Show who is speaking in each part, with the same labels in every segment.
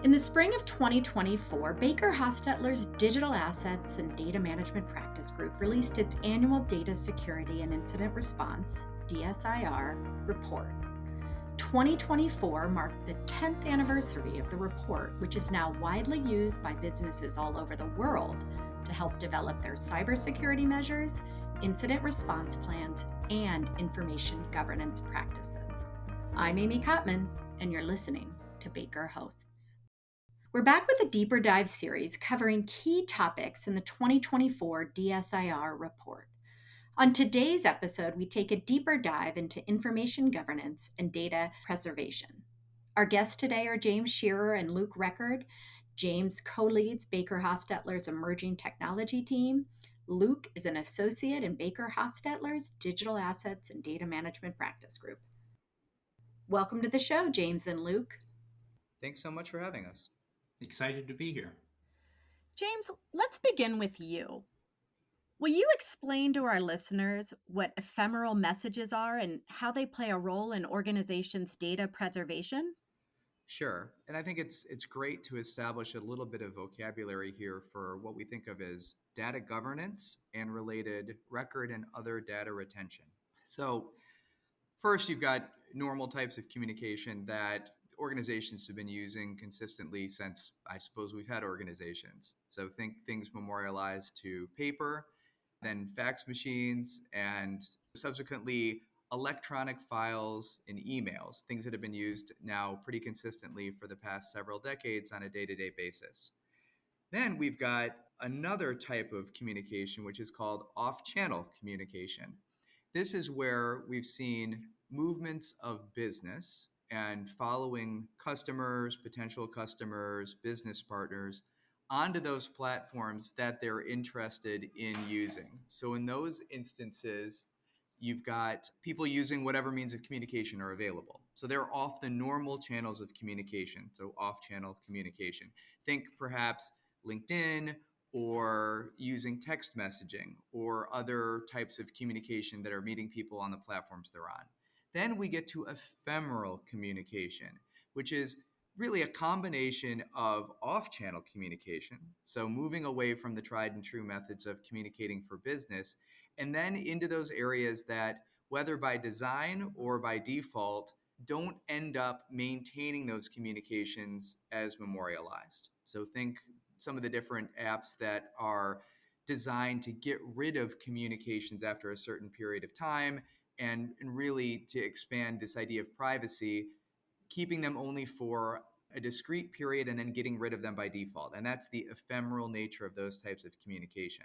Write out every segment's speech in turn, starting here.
Speaker 1: In the spring of 2024, Baker Hostetler's Digital Assets and Data Management Practice Group released its annual Data Security and Incident Response (DSIR) report. 2024 marked the 10th anniversary of the report, which is now widely used by businesses all over the world to help develop their cybersecurity measures, incident response plans, and information governance practices. I'm Amy Kottman, and you're listening to Baker Hosts. We're back with a deeper dive series covering key topics in the 2024 DSIR report. On today's episode, we take a deeper dive into information governance and data preservation. Our guests today are James Sherer and lrecord. James co-leads Baker Hostetler's emerging technology team. Luke is an associate in Baker Hostetler's Digital Assets and Data Management Practice Group. Welcome to the show, James and Luke.
Speaker 2: Thanks so much for having us.
Speaker 3: Excited to be here.
Speaker 1: James, let's begin with you. Will you explain to our listeners what ephemeral messages are and how they play a role in organizations' data preservation?
Speaker 2: Sure. And I think it's great to establish a little bit of vocabulary here for what we think of as data governance and related record and other data retention. So first, you've got normal types of communication that organizations have been using consistently since, I suppose, we've had organizations. So think things memorialized to paper, then fax machines, and subsequently electronic files and emails, things that have been used now pretty consistently for the past several decades on a day-to-day basis. Then we've got another type of communication, which is called off-channel communication. This is where we've seen movements of business and following customers, potential customers, business partners onto those platforms that they're interested in using. So in those instances, you've got people using whatever means of communication are available. So they're off the normal channels of communication, so off-channel communication. Think perhaps LinkedIn or using text messaging or other types of communication that are meeting people on the platforms they're on. Then we get to ephemeral communication, which is really a combination of off-channel communication, so moving away from the tried and true methods of communicating for business, and then into those areas that, whether by design or by default, don't end up maintaining those communications as memorialized. So think some of the different apps that are designed to get rid of communications after a certain period of time and really to expand this idea of privacy, keeping them only for a discrete period and then getting rid of them by default. And that's the ephemeral nature of those types of communication.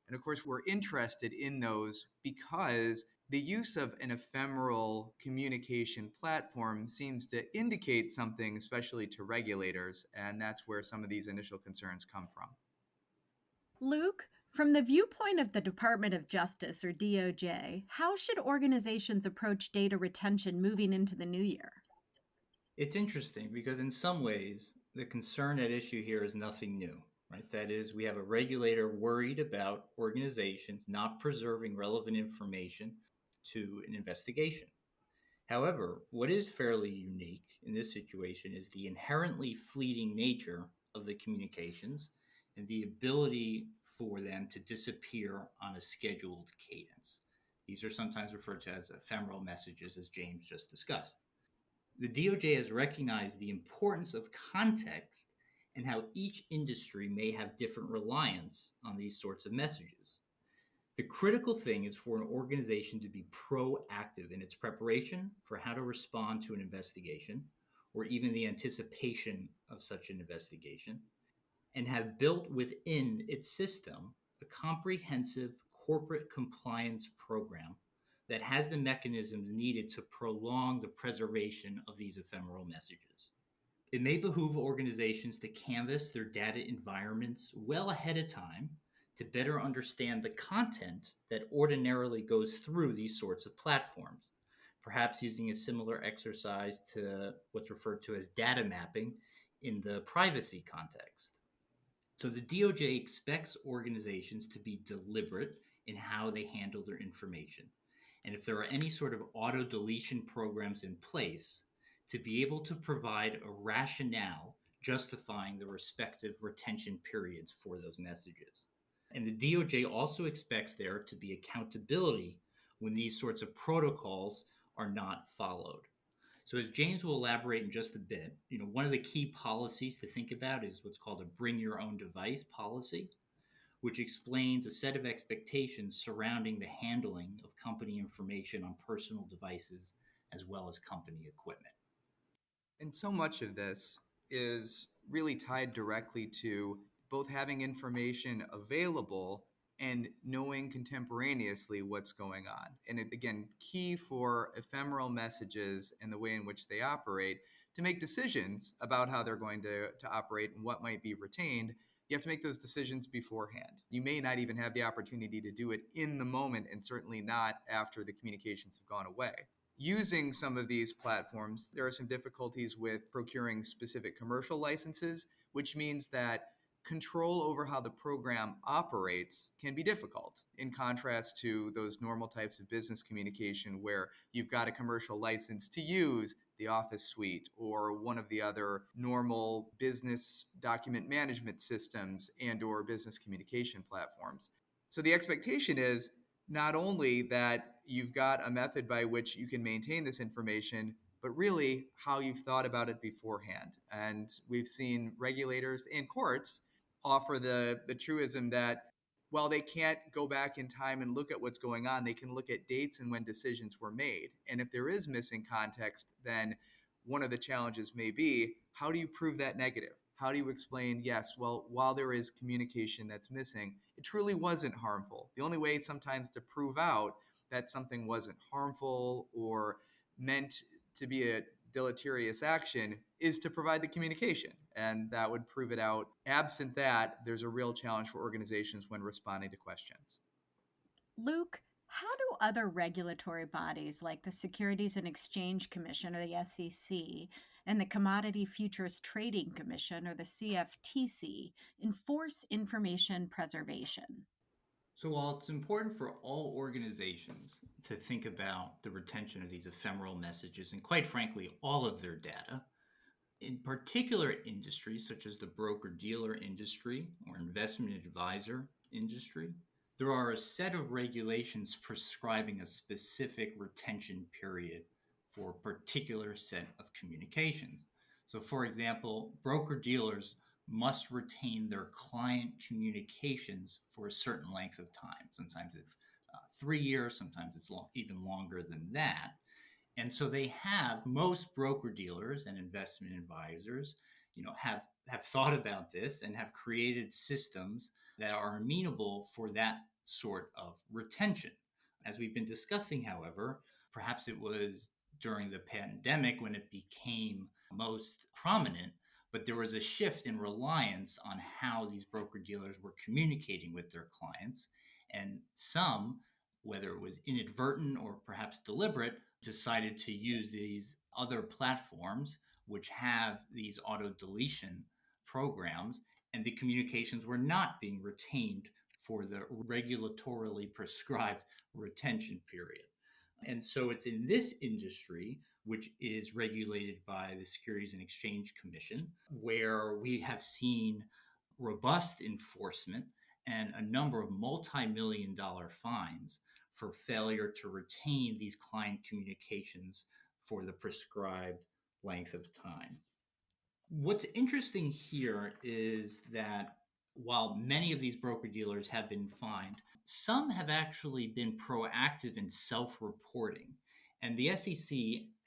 Speaker 2: And of course, we're interested in those because the use of an ephemeral communication platform seems to indicate something, especially to regulators, and that's where some of these initial concerns come from.
Speaker 1: Luke, from the viewpoint of the Department of Justice, or DOJ, how should organizations approach data retention moving into the new year?
Speaker 3: It's interesting because in some ways, the concern at issue here is nothing new, right? That is, we have a regulator worried about organizations not preserving relevant information to an investigation. However, what is fairly unique in this situation is the inherently fleeting nature of the communications and the ability for them to disappear on a scheduled cadence. These are sometimes referred to as ephemeral messages, as James just discussed. The DOJ has recognized the importance of context and how each industry may have different reliance on these sorts of messages. The critical thing is for an organization to be proactive in its preparation for how to respond to an investigation or even the anticipation of such an investigation, and have built within its system a comprehensive corporate compliance program that has the mechanisms needed to prolong the preservation of these ephemeral messages. It may behoove organizations to canvass their data environments well ahead of time to better understand the content that ordinarily goes through these sorts of platforms, perhaps using a similar exercise to what's referred to as data mapping in the privacy context. So the DOJ expects organizations to be deliberate in how they handle their information. And if there are any sort of auto deletion programs in place, to be able to provide a rationale justifying the respective retention periods for those messages. And the DOJ also expects there to be accountability when these sorts of protocols are not followed. So as James will elaborate in just a bit, one of the key policies to think about is what's called a bring your own device policy, which explains a set of expectations surrounding the handling of company information on personal devices as well as company equipment.
Speaker 2: And so much of this is really tied directly to both having information available and knowing contemporaneously what's going on. And it, again, key for ephemeral messages and the way in which they operate to make decisions about how they're going to operate and what might be retained. You have to make those decisions beforehand. You may not even have the opportunity to do it in the moment, and certainly not after the communications have gone away. Using some of these platforms, there are some difficulties with procuring specific commercial licenses, which means that control over how the program operates can be difficult, in contrast to those normal types of business communication where you've got a commercial license to use the Office suite or one of the other normal business document management systems and or business communication platforms. So the expectation is not only that you've got a method by which you can maintain this information, but really how you've thought about it beforehand. And we've seen regulators and courts offer the truism that while they can't go back in time and look at what's going on, they can look at dates and when decisions were made. And if there is missing context, then one of the challenges may be, how do you prove that negative? How do you explain, yes, well, while there is communication that's missing, it truly wasn't harmful. The only way sometimes to prove out that something wasn't harmful or meant to be a deleterious action is to provide the communication. And that would prove it out. Absent that, there's a real challenge for organizations when responding to questions.
Speaker 1: Luke, how do other regulatory bodies like the Securities and Exchange Commission, or the SEC, and the Commodity Futures Trading Commission, or the CFTC, enforce information preservation?
Speaker 3: So while it's important for all organizations to think about the retention of these ephemeral messages and, quite frankly, all of their data, in particular industries such as the broker-dealer industry or investment advisor industry, there are a set of regulations prescribing a specific retention period for a particular set of communications. So, for example, broker-dealers must retain their client communications for a certain length of time. Sometimes it's 3 years, sometimes it's even longer than that. And so they have, most broker dealers and investment advisors, have thought about this and have created systems that are amenable for that sort of retention. As we've been discussing, however, perhaps it was during the pandemic when it became most prominent, but there was a shift in reliance on how these broker dealers were communicating with their clients. And some, whether it was inadvertent or perhaps deliberate, decided to use these other platforms which have these auto deletion programs, and the communications were not being retained for the regulatorily prescribed retention period. And so it's in this industry, which is regulated by the Securities and Exchange Commission, where we have seen robust enforcement and a number of multi-million dollar fines for failure to retain these client communications for the prescribed length of time. What's interesting here is that while many of these broker dealers have been fined, some have actually been proactive in self reporting. And the SEC,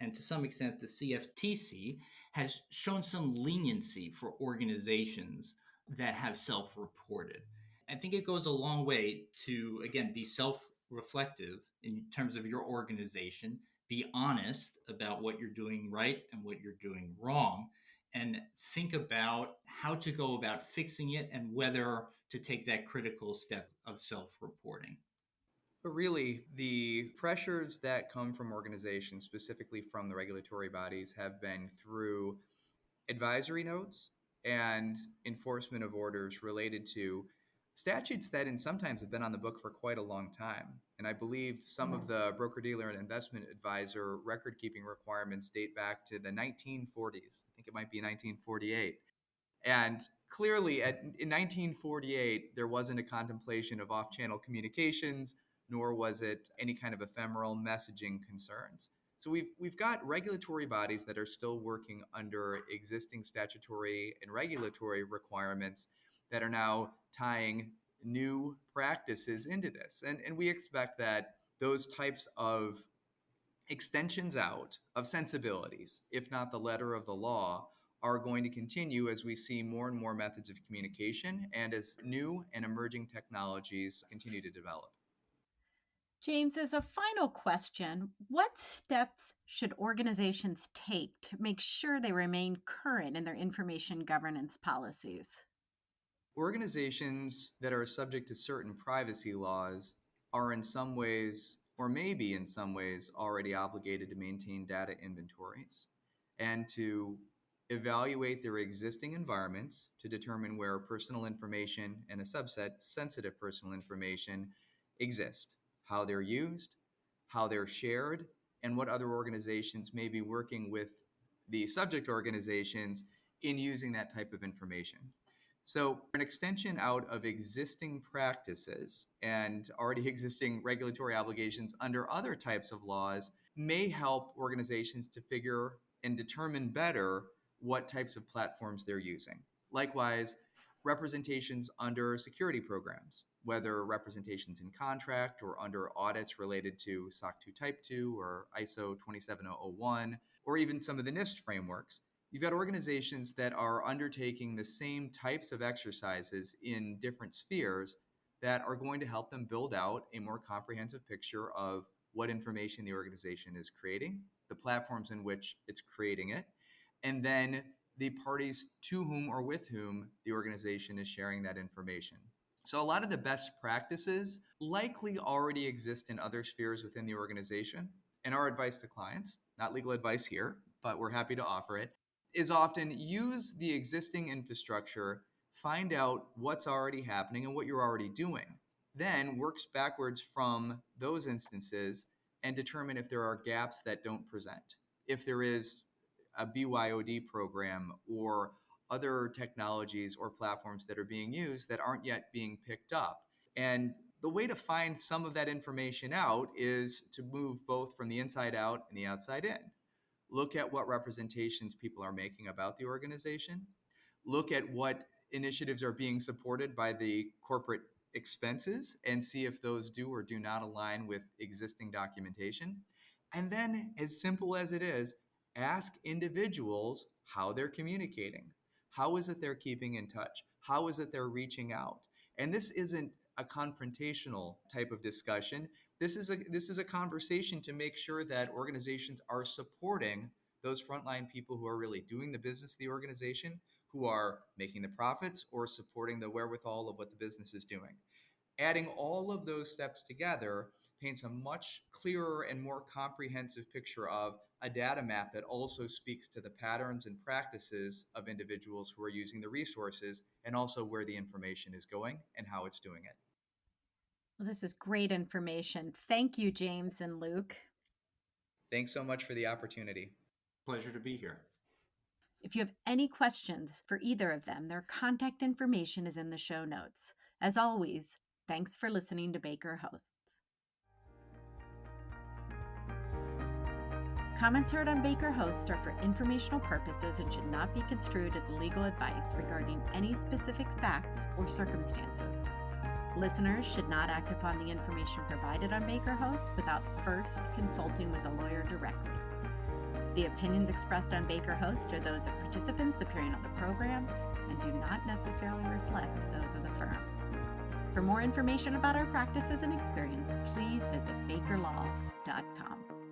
Speaker 3: and to some extent the CFTC, has shown some leniency for organizations that have self reported. I think it goes a long way to, again, be self reflective in terms of your organization, be honest about what you're doing right and what you're doing wrong, and think about how to go about fixing it and whether to take that critical step of self-reporting.
Speaker 2: But really, the pressures that come from organizations, specifically from the regulatory bodies, have been through advisory notes and enforcement of orders related to statutes that in sometimes have been on the book for quite a long time. And I believe some of the broker-dealer and investment advisor record-keeping requirements date back to the 1940s. I think it might be 1948. And clearly, in 1948, there wasn't a contemplation of off-channel communications, nor was it any kind of ephemeral messaging concerns. So we've got regulatory bodies that are still working under existing statutory and regulatory requirements that are now tying new practices into this. And we expect that those types of extensions out of sensibilities, if not the letter of the law, are going to continue as we see more and more methods of communication and as new and emerging technologies continue to develop.
Speaker 1: James, as a final question, what steps should organizations take to make sure they remain current in their information governance policies?
Speaker 2: Organizations that are subject to certain privacy laws are in some ways, or maybe in some ways, already obligated to maintain data inventories and to evaluate their existing environments to determine where personal information and a subset, sensitive personal information, exist, how they're used, how they're shared, and what other organizations may be working with the subject organizations in using that type of information. So, an extension out of existing practices and already existing regulatory obligations under other types of laws may help organizations to figure and determine better what types of platforms they're using. Likewise, representations under security programs, whether representations in contract or under audits related to SOC 2 Type 2 or ISO 27001, or even some of the NIST frameworks. You've got organizations that are undertaking the same types of exercises in different spheres that are going to help them build out a more comprehensive picture of what information the organization is creating, the platforms in which it's creating it, and then the parties to whom or with whom the organization is sharing that information. So a lot of the best practices likely already exist in other spheres within the organization. And our advice to clients, not legal advice here, but we're happy to offer it, is often use the existing infrastructure, find out what's already happening and what you're already doing. Then works backwards from those instances and determine if there are gaps that don't present. If there is a BYOD program or other technologies or platforms that are being used that aren't yet being picked up. And the way to find some of that information out is to move both from the inside out and the outside in. Look at what representations people are making about the organization. Look at what initiatives are being supported by the corporate expenses and see if those do or do not align with existing documentation. And then, as simple as it is, ask individuals how they're communicating. How is it they're keeping in touch? How is it they're reaching out? And this isn't a confrontational type of discussion. This is a conversation to make sure that organizations are supporting those frontline people who are really doing the business of the organization, who are making the profits or supporting the wherewithal of what the business is doing. Adding all of those steps together paints a much clearer and more comprehensive picture of a data map that also speaks to the patterns and practices of individuals who are using the resources and also where the information is going and how it's doing it.
Speaker 1: Well, this is great information. Thank you, James and Luke.
Speaker 2: Thanks so much for the opportunity.
Speaker 3: Pleasure to be here.
Speaker 1: If you have any questions for either of them, their contact information is in the show notes. As always, thanks for listening to Baker Hosts. Comments heard on Baker Hosts are for informational purposes and should not be construed as legal advice regarding any specific facts or circumstances. Listeners should not act upon the information provided on Baker Hosts without first consulting with a lawyer directly. The opinions expressed on Baker Hosts are those of participants appearing on the program and do not necessarily reflect those of the firm. For more information about our practices and experience, please visit bakerlaw.com.